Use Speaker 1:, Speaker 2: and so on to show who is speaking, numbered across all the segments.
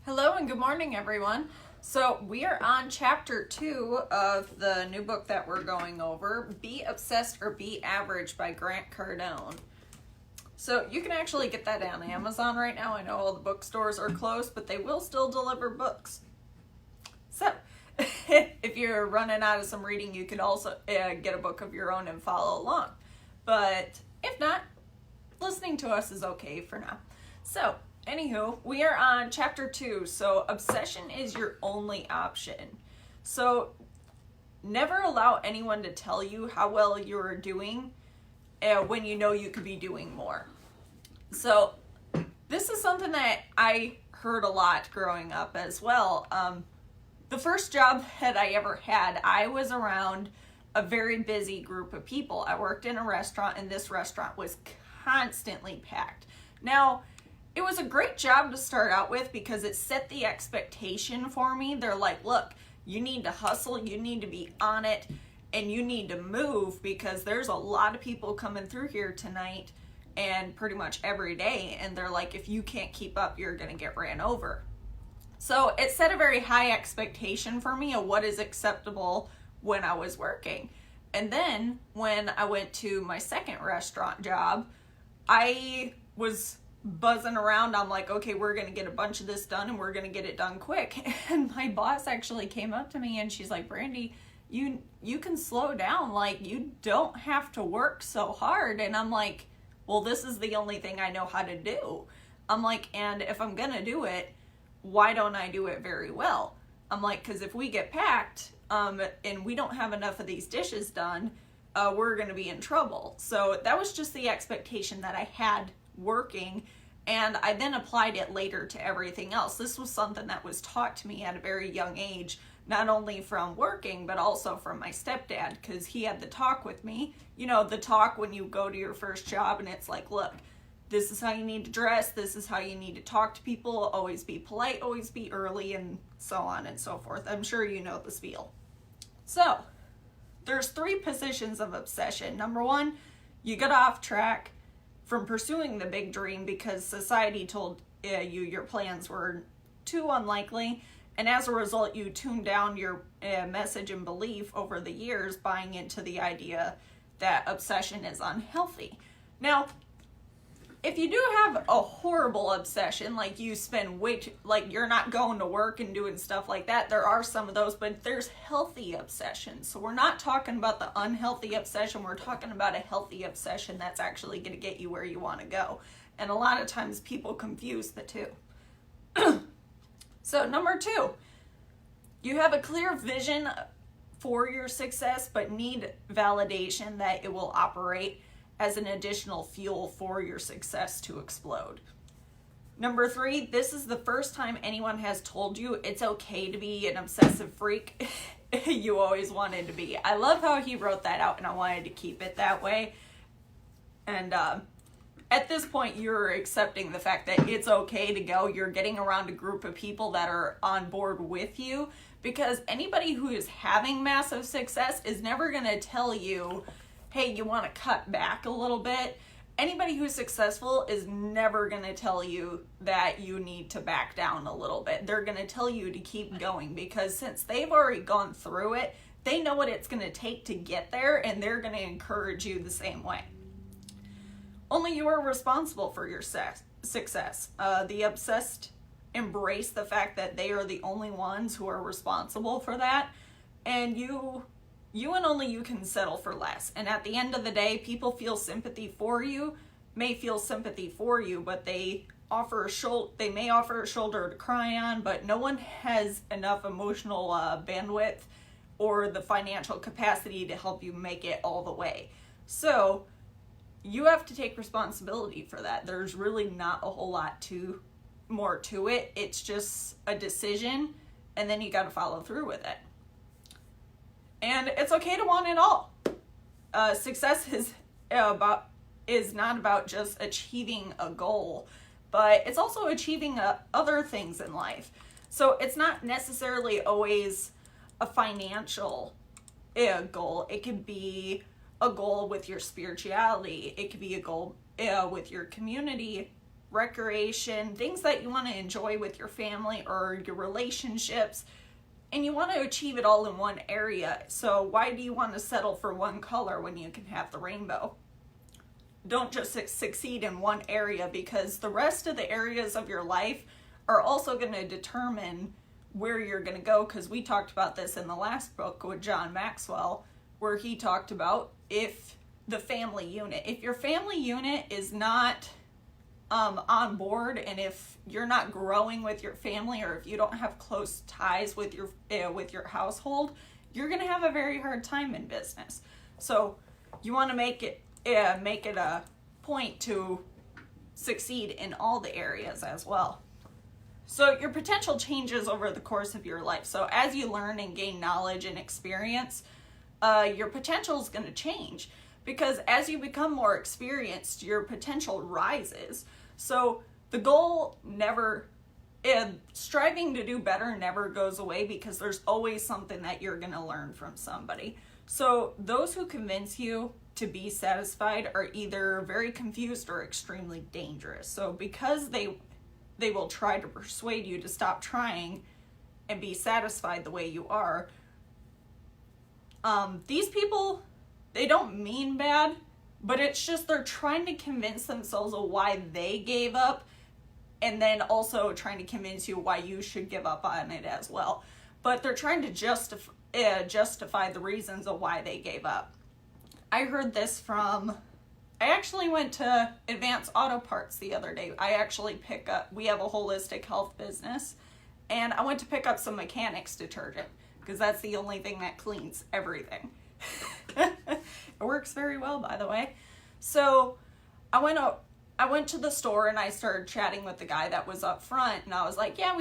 Speaker 1: Hello and good morning, everyone. So we are on chapter 2 of the new book that we're going over, Be Obsessed or Be Average by Grant Cardone. So you can actually get that on Amazon right now. I know all the bookstores are closed, but they will still deliver books. So if you're running out of some reading, you can also get a book of your own and follow along. But if not, listening to us is okay for now. So anywho, we are on chapter 2. So obsession is your only option. So never allow anyone to tell you how well you're doing when you know you could be doing more. So this is something that I heard a lot growing up as well. The first job that I ever had, I was around a very busy group of people. I worked in a restaurant, and this restaurant was constantly packed. Now, it was a great job to start out with because it set the expectation for me. They're like, look, you need to hustle, you need to be on it, and you need to move because there's a lot of people coming through here tonight and pretty much every day. And they're like, if you can't keep up, you're going to get ran over. So it set a very high expectation for me of what is acceptable when I was working. And then when I went to my second restaurant job, I was buzzing around. I'm like, okay, we're going to get a bunch of this done and we're going to get it done quick. And my boss actually came up to me and she's like, Brandy, you can slow down. Like, you don't have to work so hard. And I'm like, well, this is the only thing I know how to do. I'm like, and if I'm going to do it, why don't I do it very well? I'm like, because if we get packed and we don't have enough of these dishes done, we're going to be in trouble. So that was just the expectation that I had working, and I then applied it later to everything else. This was something that was taught to me at a very young age, not only from working, but also from my stepdad, because he had the talk with me. You know, the talk when you go to your first job, and it's like, look, this is how you need to dress, this is how you need to talk to people, always be polite, always be early, and so on and so forth. I'm sure you know the spiel. So, there's 3 positions of obsession. Number 1, you get off track from pursuing the big dream because society told you your plans were too unlikely, and as a result you tune down your message and belief over the years, buying into the idea that obsession is unhealthy. Now, if you do have a horrible obsession, like you spend like you're not going to work and doing stuff like that, there are some of those, but there's healthy obsessions. So we're not talking about the unhealthy obsession, we're talking about a healthy obsession that's actually going to get you where you want to go. And a lot of times people confuse the two. So number 2, you have a clear vision for your success, but need validation that it will operate as an additional fuel for your success to explode. Number 3, this is the first time anyone has told you it's okay to be an obsessive freak you always wanted to be. I love how he wrote that out, and I wanted to keep it that way. And at this point, you're accepting the fact that it's okay to go. You're getting around a group of people that are on board with you, because anybody who is having massive success is never going to tell you, hey, you want to cut back a little bit. Anybody who's successful is never going to tell you that you need to back down a little bit. They're going to tell you to keep going, because since they've already gone through it, they know what it's going to take to get there, and they're going to encourage you the same way. Only you are responsible for your success. The obsessed embrace the fact that they are the only ones who are responsible for that, and you and only you can settle for less. And at the end of the day, people may feel sympathy for you, but they may offer a shoulder to cry on, but no one has enough emotional bandwidth or the financial capacity to help you make it all the way. So you have to take responsibility for that. There's really not a whole lot more to it. It's just a decision, and then you got to follow through with it. And it's okay to want it all. Success is not about just achieving a goal, but it's also achieving other things in life. So it's not necessarily always a financial goal. It could be a goal with your spirituality. It could be a goal with your community recreation, things that you want to enjoy with your family or your relationships, and you want to achieve it all in one area. So why do you want to settle for one color when you can have the rainbow? Don't just succeed in one area, because the rest of the areas of your life are also going to determine where you're going to go, because we talked about this in the last book with John Maxwell, where he talked about if the family unit, if your family unit is not on board, and if you're not growing with your family, or if you don't have close ties with your household, you're going to have a very hard time in business. So you want to make it a point to succeed in all the areas as well. So your potential changes over the course of your life. So as you learn and gain knowledge and experience, your potential is going to change, because as you become more experienced, your potential rises. So the goal never, striving to do better never goes away, because there's always something that you're going to learn from somebody. So those who convince you to be satisfied are either very confused or extremely dangerous. So because they will try to persuade you to stop trying and be satisfied the way you are, these people, they don't mean bad, but it's just they're trying to convince themselves of why they gave up, and then also trying to convince you why you should give up on it as well. But they're trying to justify the reasons of why they gave up. I heard this from, I actually went to Advanced Auto Parts the other day. We have a holistic health business, and I went to pick up some mechanics detergent, because that's the only thing that cleans everything. It works very well, by the way. So I went to the store and I started chatting with the guy that was up front, and I was like, yeah,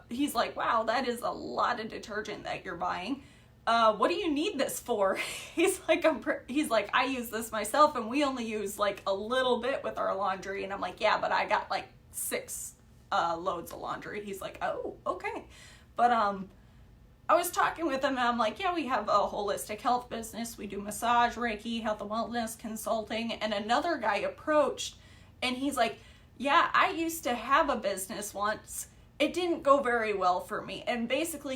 Speaker 1: he's like, wow, that is a lot of detergent that you're buying. What do you need this for? He's like, I use this myself, and we only use like a little bit with our laundry. And I'm like, yeah, but I got like 6 loads of laundry. He's like, oh, okay. But I was talking with him, and I'm like, yeah, we have a holistic health business. We do massage, Reiki, health and wellness consulting. And another guy approached, and he's like, yeah, I used to have a business once. It didn't go very well for me. And basically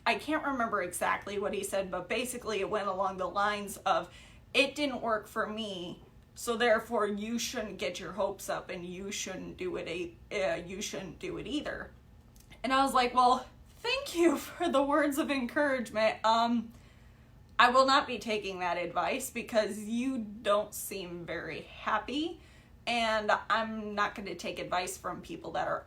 Speaker 1: I can't remember exactly what he said, but basically it went along the lines of, it didn't work for me, so therefore you shouldn't get your hopes up, and you shouldn't do it either. And I was like, well, thank you for the words of encouragement. I will not be taking that advice, because you don't seem very happy, and I'm not going to take advice from people that are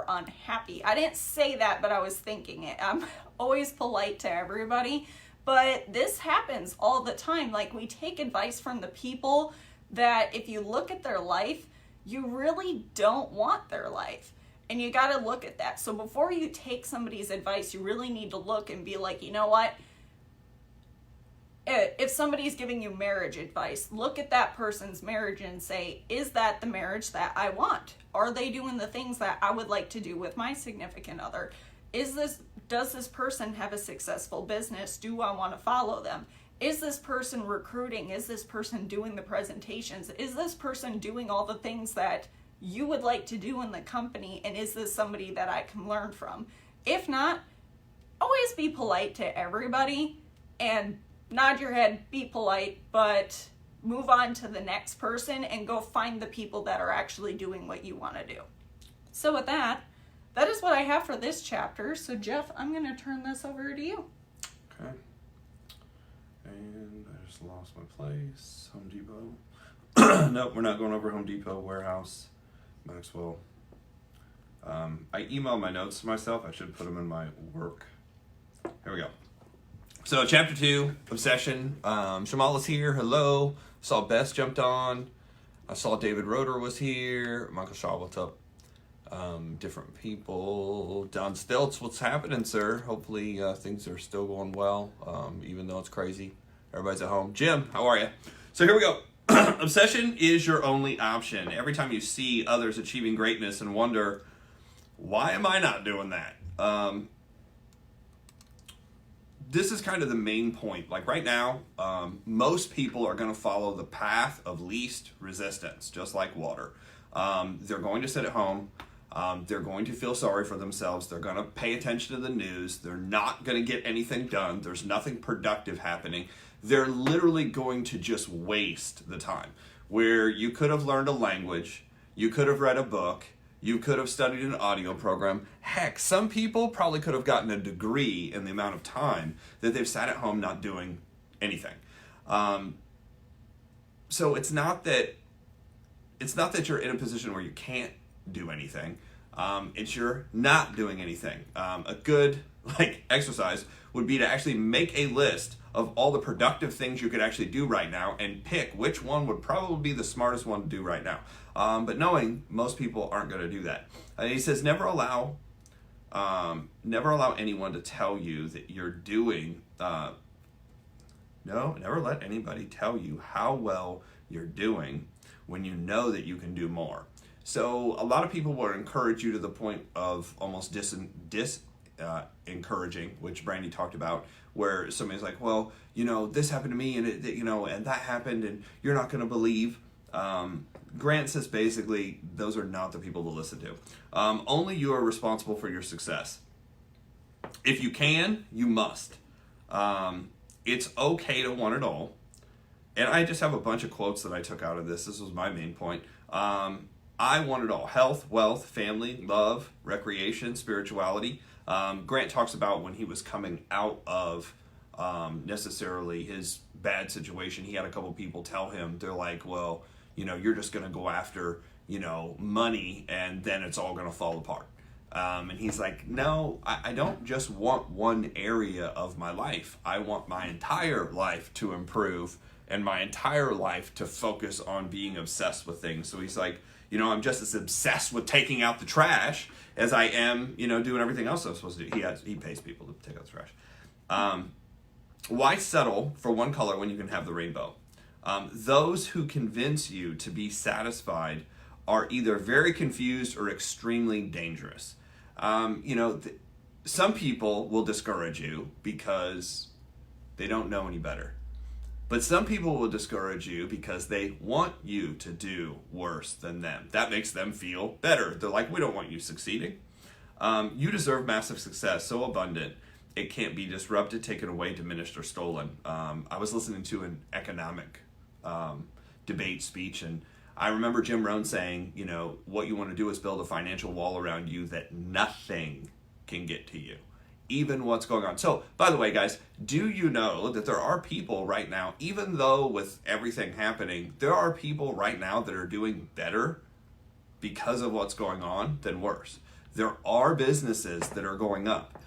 Speaker 1: unhappy. I didn't say that, but I was thinking it. I'm always polite to everybody, but this happens all the time. Like, we take advice from the people that, if you look at their life, you really don't want their life. And you got to look at that. So before you take somebody's advice, you really need to look and be like, you know what? If somebody's giving you marriage advice, look at that person's marriage and say, is that the marriage that I want? Are they doing the things that I would like to do with my significant other? Does this person have a successful business? Do I want to follow them? Is this person recruiting? Is this person doing the presentations? Is this person doing all the things that you would like to do in the company? And is this somebody that I can learn from? If not, always be polite to everybody and nod your head, be polite, but move on to the next person and go find the people that are actually doing what you want to do. So with that is what I have for this chapter. So Jeff, I'm going to turn this over to you.
Speaker 2: Okay. And I just lost my place. Home Depot. Nope, we're not going over Home Depot, warehouse, Maxwell. I emailed my notes to myself. I should put them in my work. Here we go. So chapter 2, obsession. Shamala's here. Hello. Saw Bess jumped on. I saw David Roeder was here. Michael Shaw, what's up? Different people. Don Stilts, what's happening, sir? Hopefully things are still going well, even though it's crazy. Everybody's at home. Jim, how are you? So here we go. Obsession is your only option. Every time you see others achieving greatness and wonder, why am I not doing that? This is kind of the main point. Like right now, most people are going to follow the path of least resistance, just like water. They're going to sit at home. They're going to feel sorry for themselves. They're going to pay attention to the news. They're not going to get anything done. There's nothing productive happening. They're literally going to just waste the time. Where you could have learned a language, you could have read a book, you could have studied an audio program. Heck, some people probably could have gotten a degree in the amount of time that they've sat at home not doing anything. So it's not that you're in a position where you can't do anything. It's you're not doing anything. A good exercise would be to actually make a list of all the productive things you could actually do right now and pick which one would probably be the smartest one to do right now. But knowing most people aren't going to do that. He says never allow anyone to tell you that you're doing. Never let anybody tell you how well you're doing when you know that you can do more. So a lot of people will encourage you to the point of almost encouraging, which Brandy talked about, where somebody's like, well, this happened to me and and that happened and you're not going to believe. Grant says basically those are not the people to listen to. Only you are responsible for your success. If you can, you must. It's okay to want it all. And I just have a bunch of quotes that I took out of this. This was my main point. I want it all. Health, wealth, family, love, recreation, spirituality. Grant talks about when he was coming out of necessarily his bad situation. He had a couple people tell him, they're like, well, you're just going to go after, money and then it's all going to fall apart. And he's like, no, I don't just want one area of my life. I want my entire life to improve and my entire life to focus on being obsessed with things. So he's like, I'm just as obsessed with taking out the trash as I am, doing everything else I'm supposed to do. He pays people to take out the trash. Why settle for one color when you can have the rainbow? Those who convince you to be satisfied are either very confused or extremely dangerous. Some people will discourage you because they don't know any better. But some people will discourage you because they want you to do worse than them. That makes them feel better. They're like, we don't want you succeeding. You deserve massive success, so abundant, it can't be disrupted, taken away, diminished, or stolen. I was listening to an economic debate speech, and I remember Jim Rohn saying, what you want to do is build a financial wall around you that nothing can get to you. Even what's going on. So, by the way, guys, do you know that there are people right now, even though with everything happening, there are people right now that are doing better because of what's going on than worse. There are businesses that are going up.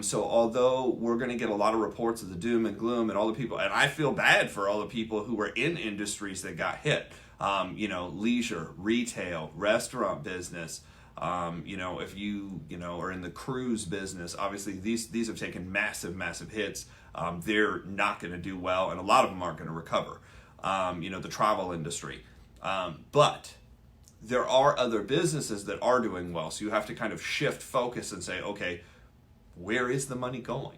Speaker 2: So although we're going to get a lot of reports of the doom and gloom and all the people, and I feel bad for all the people who were in industries that got hit, leisure, retail, restaurant business, if you are in the cruise business, obviously these have taken massive hits. They're not going to do well, and a lot of them aren't going to recover. The travel industry. But there are other businesses that are doing well, so you have to kind of shift focus and say, okay, where is the money going?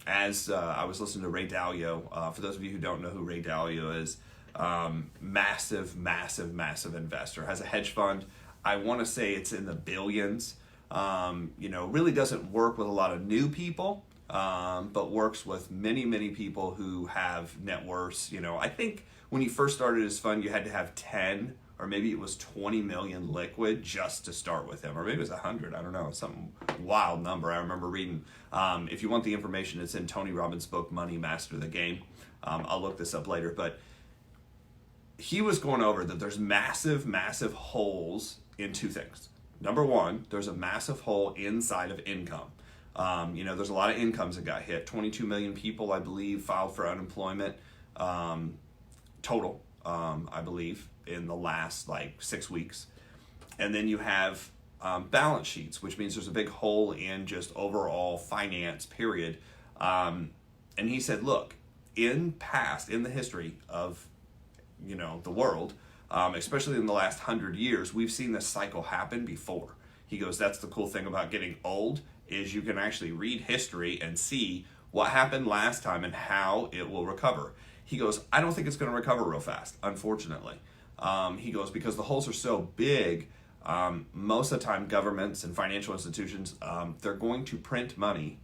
Speaker 2: As I was listening to Ray Dalio, for those of you who don't know who Ray Dalio is, massive investor, has a hedge fund. I want to say it's in the billions. Really doesn't work with a lot of new people, but works with many people who have net worths. I think when he first started his fund, you had to have 10 or maybe it was 20 million liquid just to start with him, or maybe it was 100. I don't know, some wild number. I remember reading. If you want the information, it's in Tony Robbins' book, Money Master the Game. I'll look this up later, but he was going over that there's massive holes in two things. Number one, there's a massive hole inside of income. There's a lot of incomes that got hit. 22 million people, I believe, filed for unemployment total, I believe, in the last 6 weeks. And then you have balance sheets, which means there's a big hole in just overall finance, period. And he said, look, in the history of the world, especially in the last 100 years, we've seen this cycle happen before. He goes, that's the cool thing about getting old, is you can actually read history and see what happened last time and how it will recover. He goes, I don't think it's going to recover real fast, unfortunately. He goes, because the holes are so big, most of the time governments and financial institutions, they're going to print money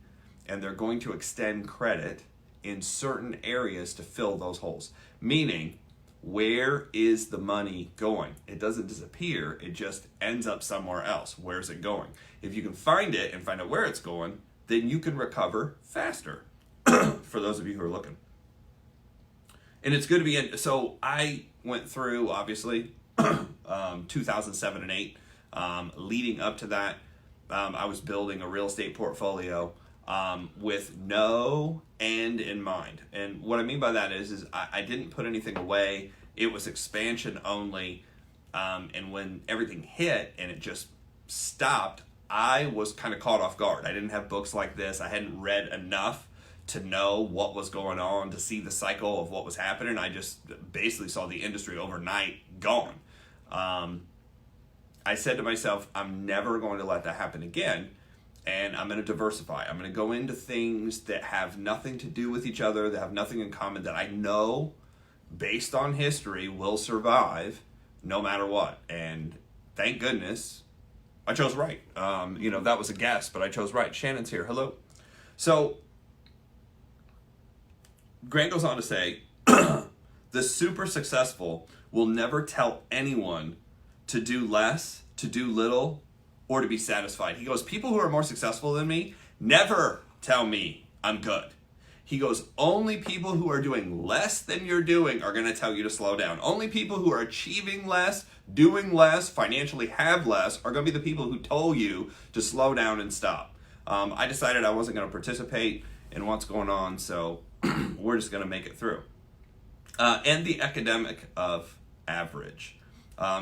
Speaker 2: and they're going to extend credit in certain areas to fill those holes. Meaning, where is the money going? It doesn't disappear, it just ends up somewhere else. Where's it going? If you can find it and find out where it's going, then you can recover faster, for those of you who are looking. And it's good to be in. So I went through, obviously, 2007 and 8. Leading up to that, I was building a real estate portfolio with no end in mind. And what I mean by that is I didn't put anything away. It was expansion only. And when everything hit and it just stopped, I was kind of caught off guard. I didn't have books like this. I hadn't read enough to know what was going on, to see the cycle of what was happening. I just basically saw the industry overnight gone. I said to myself, I'm never going to let that happen again, and I'm going to diversify. I'm going to go into things that have nothing to do with each other, that have nothing in common, that I know, based on history, will survive no matter what. And thank goodness I chose right. That was a guess, but I chose right. Shannon's here. Hello. So Grant goes on to say, the super successful will never tell anyone to do less, to do little, or to be satisfied. He goes, people who are more successful than me never tell me I'm good. He goes, only people who are doing less than you're doing are going to tell you to slow down. Only people who are achieving less, doing less, financially have less, are going to be the people who told you to slow down and stop. I decided I wasn't going to participate in what's going on, so we're just going to make it through. And the academic of average.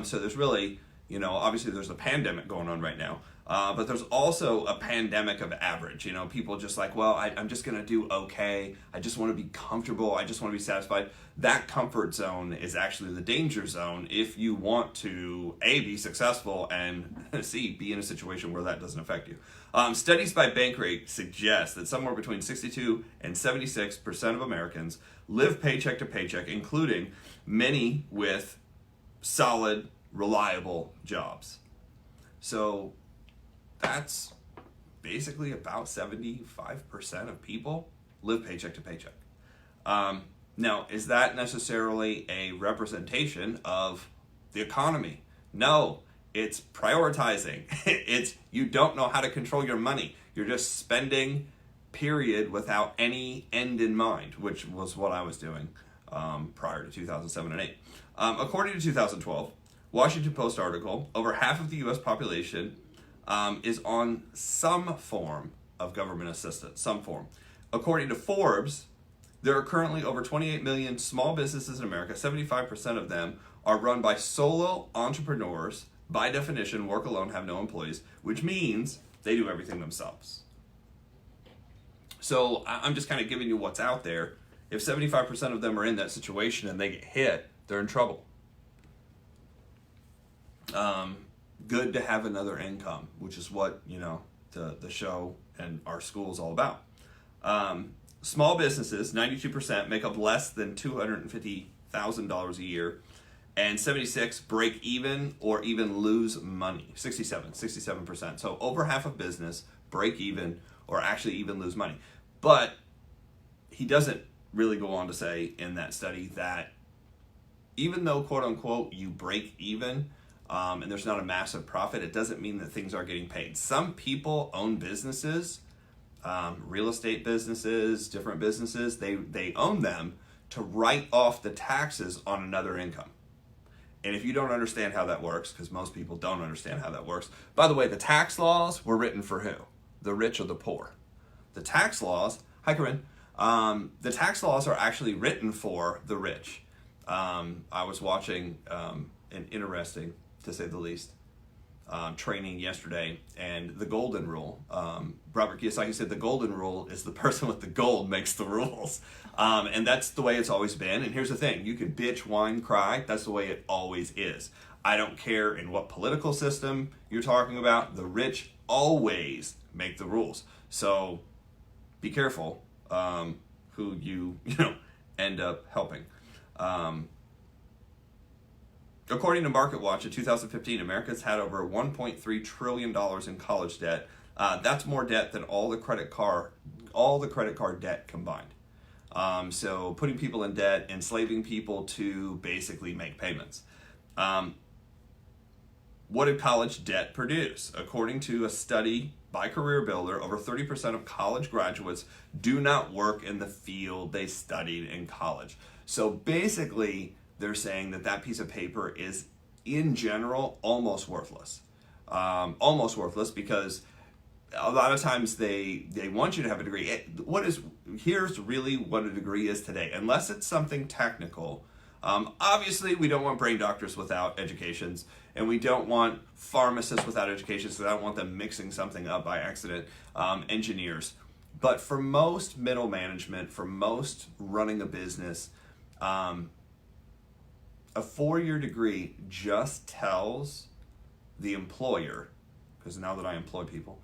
Speaker 2: So there's really, obviously there's a pandemic going on right now, but there's also a pandemic of average. People just like, well, I'm just going to do okay. I just want to be comfortable. I just want to be satisfied. That comfort zone is actually the danger zone if you want to, A, be successful, and C, be in a situation where that doesn't affect you. Studies by Bankrate suggest that somewhere between 62 and 76% of Americans live paycheck to paycheck, including many with solid, reliable jobs. So that's basically about 75% of people live paycheck to paycheck. Now, is that necessarily a representation of the economy? No, it's prioritizing. It's you don't know how to control your money. You're just spending, period, without any end in mind, which was what I was doing prior to 2007 and 8. According to 2012, Washington Post article, over half of the U.S. population is on some form of government assistance, some form. According to Forbes, there are currently over 28 million small businesses in America. 75% of them are run by solo entrepreneurs. By definition, work alone, have no employees, which means they do everything themselves. So I'm just kind of giving you what's out there. If 75% of them are in that situation and they get hit, they're in trouble. Good to have another income, which is what, the show and our school is all about. Small businesses, 92%, make up less than $250,000 a year, and 76 break even or even lose money. 67%. So over half of business break even or actually even lose money. But he doesn't really go on to say in that study that even though, quote unquote, you break even and there's not a massive profit, it doesn't mean that things are getting paid. Some people own businesses, real estate businesses, different businesses, they own them to write off the taxes on another income. And if you don't understand how that works, because most people don't understand how that works, by the way, the tax laws were written for who? The rich or the poor? The tax laws, hi Corinne, the tax laws are actually written for the rich. I was watching an interesting, to say the least, training yesterday, and the golden rule. Robert Kiyosaki said the golden rule is the person with the gold makes the rules. And that's the way it's always been. And here's the thing, you can bitch, whine, cry. That's the way it always is. I don't care in what political system you're talking about. The rich always make the rules. So be careful who you end up helping. According to MarketWatch, in 2015, America's had over $1.3 trillion in college debt. That's more debt than all the credit card debt combined. So putting people in debt, enslaving people to basically make payments. What did college debt produce? According to a study by Career Builder, over 30% of college graduates do not work in the field they studied in college. So basically, they're saying that piece of paper is, in general, almost worthless. Almost worthless because a lot of times they want you to have a degree. Here's really what a degree is today. Unless it's something technical, obviously we don't want brain doctors without educations, and we don't want pharmacists without educations, so I don't want them mixing something up by accident, engineers. But for most middle management, for most running a business, a 4-year degree just tells the employer, because now that I employ people,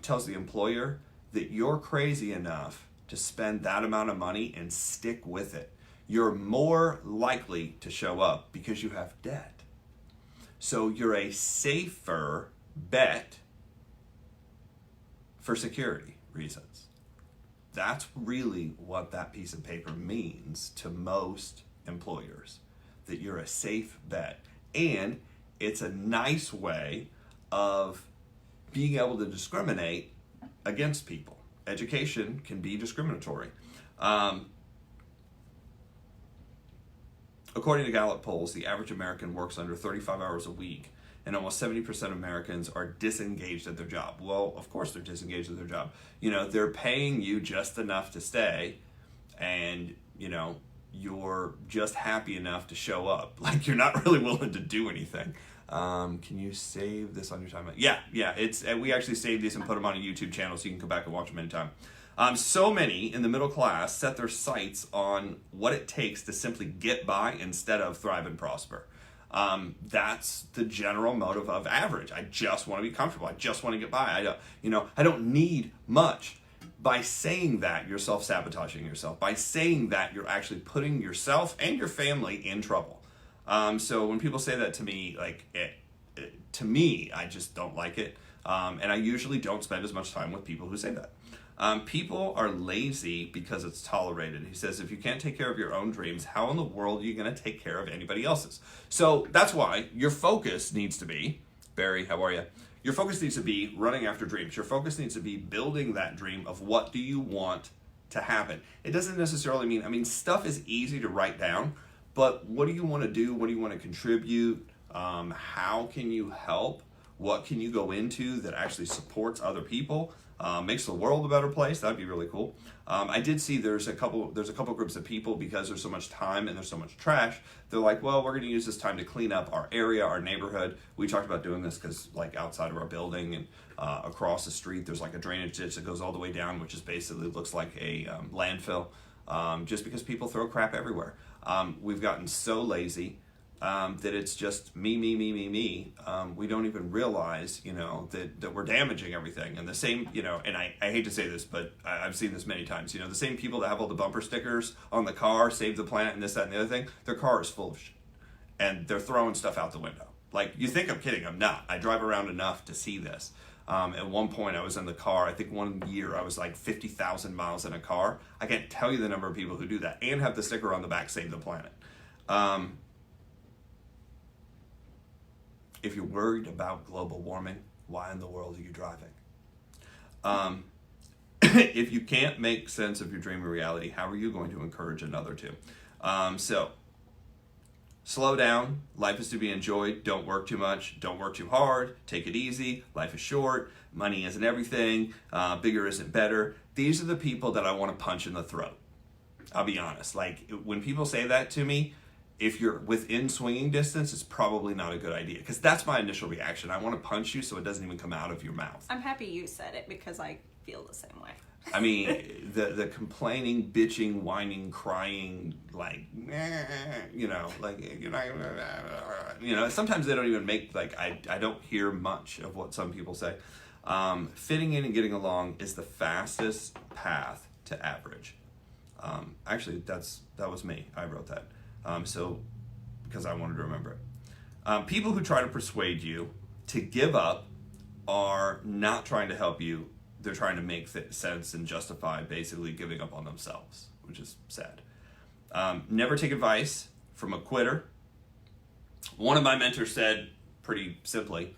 Speaker 2: tells the employer that you're crazy enough to spend that amount of money and stick with it. You're more likely to show up because you have debt. So you're a safer bet for security reasons. That's really what that piece of paper means to most employers, that you're a safe bet. And it's a nice way of being able to discriminate against people. Education can be discriminatory. According to Gallup polls, the average American works under 35 hours a week, and almost 70% of Americans are disengaged at their job. Well, of course they're disengaged at their job. They're paying you just enough to stay, and, you're just happy enough to show up. Like, you're not really willing to do anything. Can you save this on your time? Yeah. We actually saved these and put them on a YouTube channel so you can go back and watch them anytime. So many in the middle class set their sights on what it takes to simply get by instead of thrive and prosper. That's the general motive of average. I just want to be comfortable. I just want to get by. I don't need much. By saying that, you're self-sabotaging yourself. By saying that, you're actually putting yourself and your family in trouble. So when people say that to me, to me, I just don't like it. And I usually don't spend as much time with people who say that. People are lazy because it's tolerated. He says, if you can't take care of your own dreams, how in the world are you going to take care of anybody else's? So that's why your focus needs to be, Barry, how are you? Your focus needs to be running after dreams. Your focus needs to be building that dream of what do you want to happen. It doesn't necessarily mean, stuff is easy to write down, but what do you want to do? What do you want to contribute? How can you help? What can you go into that actually supports other people? Makes the world a better place. That'd be really cool. I did see there's a couple groups of people, because there's so much time and there's so much trash, they're like, well, we're going to use this time to clean up our area, our neighborhood. We talked about doing this because outside of our building and across the street, there's a drainage ditch that goes all the way down, which is basically looks like a landfill, just because people throw crap everywhere. We've gotten so lazy that it's just me. We don't even realize, that we're damaging everything. And the same, and I hate to say this, but I've seen this many times, the same people that have all the bumper stickers on the car, save the planet and this, that, and the other thing, their car is full of shit. And they're throwing stuff out the window. You think I'm kidding, I'm not. I drive around enough to see this. At one point I was in the car, I think one year I was 50,000 miles in a car. I can't tell you the number of people who do that and have the sticker on the back, save the planet. If you're worried about global warming, why in the world are you driving? If you can't make sense of your dream and reality, how are you going to encourage another to? So, slow down. Life is to be enjoyed. Don't work too much. Don't work too hard. Take it easy. Life is short. Money isn't everything. Bigger isn't better. These are the people that I want to punch in the throat. I'll be honest. When people say that to me, if you're within swinging distance, it's probably not a good idea, because that's my initial reaction. I want to punch you so it doesn't even come out of your mouth.
Speaker 1: I'm happy you said it, because I feel the same way.
Speaker 2: The complaining, bitching, whining, crying, sometimes they don't even make, I don't hear much of what some people say. Fitting in and getting along is the fastest path to average. Actually, that was me. I wrote that. Because I wanted to remember it. People who try to persuade you to give up are not trying to help you. They're trying to make sense and justify basically giving up on themselves, which is sad. Never take advice from a quitter. One of my mentors said pretty simply,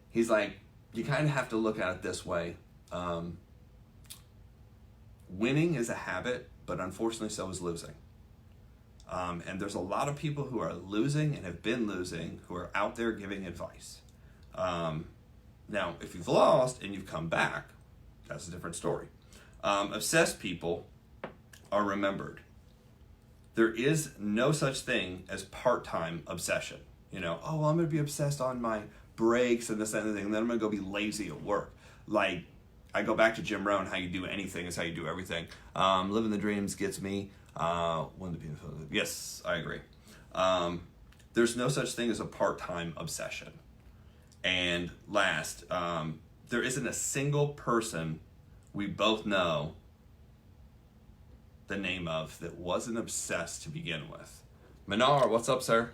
Speaker 2: he's like, you kind of have to look at it this way. Winning is a habit, but unfortunately so is losing. And there's a lot of people who are losing and have been losing who are out there giving advice. Now, if you've lost and you've come back, that's a different story. Obsessed people are remembered. There is no such thing as part-time obsession. You know, oh, well, I'm going to be obsessed on my breaks and this and that thing, and then I'm going to go be lazy at work. Like, I go back to Jim Rohn, how you do anything is how you do everything. Living the dreams gets me. Yes, I agree. There's no such thing as a part-time obsession. And last, there isn't a single person we both know the name of that wasn't obsessed to begin with. Minar, what's up, sir?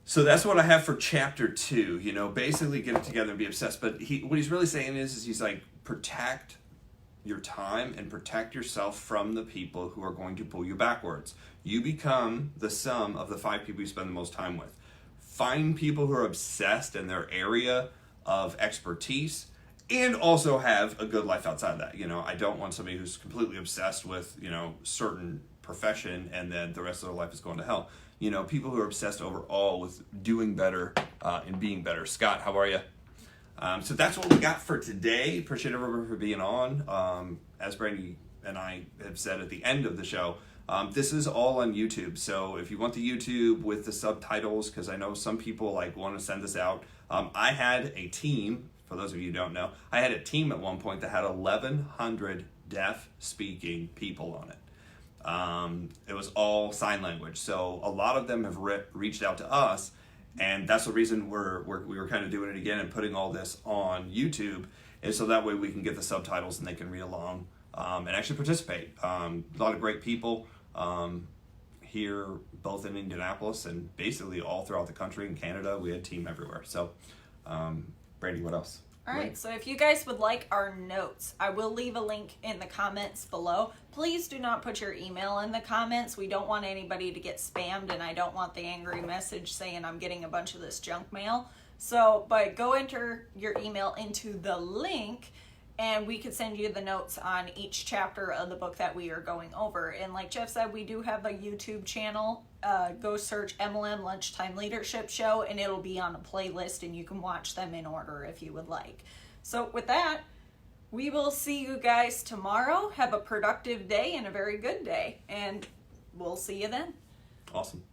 Speaker 2: So that's what I have for chapter 2, you know, basically get it together and be obsessed. But what he's really saying is he's like, protect your time and protect yourself from the people who are going to pull you backwards. You become the sum of the 5 people you spend the most time with. Find people who are obsessed in their area of expertise and also have a good life outside of that. You know, I don't want somebody who's completely obsessed with, you know, certain profession and then the rest of their life is going to hell. You know, people who are obsessed overall with doing better and being better. Scott, how are you? So that's what we got for today. Appreciate everyone for being on. As Brandy and I have said at the end of the show, this is all on YouTube. So if you want the YouTube with the subtitles, because I know some people like want to send this out. I had a team, for those of you who don't know, I had a team at one point that had 1,100 deaf speaking people on it. It was all sign language. So a lot of them have reached out to us, and that's the reason we were kind of doing it again and putting all this on YouTube, is so that way we can get the subtitles and they can read along and actually participate. A lot of great people here, both in Indianapolis and basically all throughout the country. In Canada, we had a team everywhere. So, Brandy, what else?
Speaker 1: All right, so if you guys would like our notes, I will leave a link in the comments below. Please do not put your email in the comments. We don't want anybody to get spammed, and I don't want the angry message saying I'm getting a bunch of this junk mail. So, but go enter your email into the link, and we could send you the notes on each chapter of the book that we are going over. And like Jeff said, we do have a YouTube channel. Go search MLM Lunchtime Leadership Show, and it'll be on a playlist, and you can watch them in order if you would like. So with that, we will see you guys tomorrow. Have a productive day and a very good day, and we'll see you then.
Speaker 2: Awesome.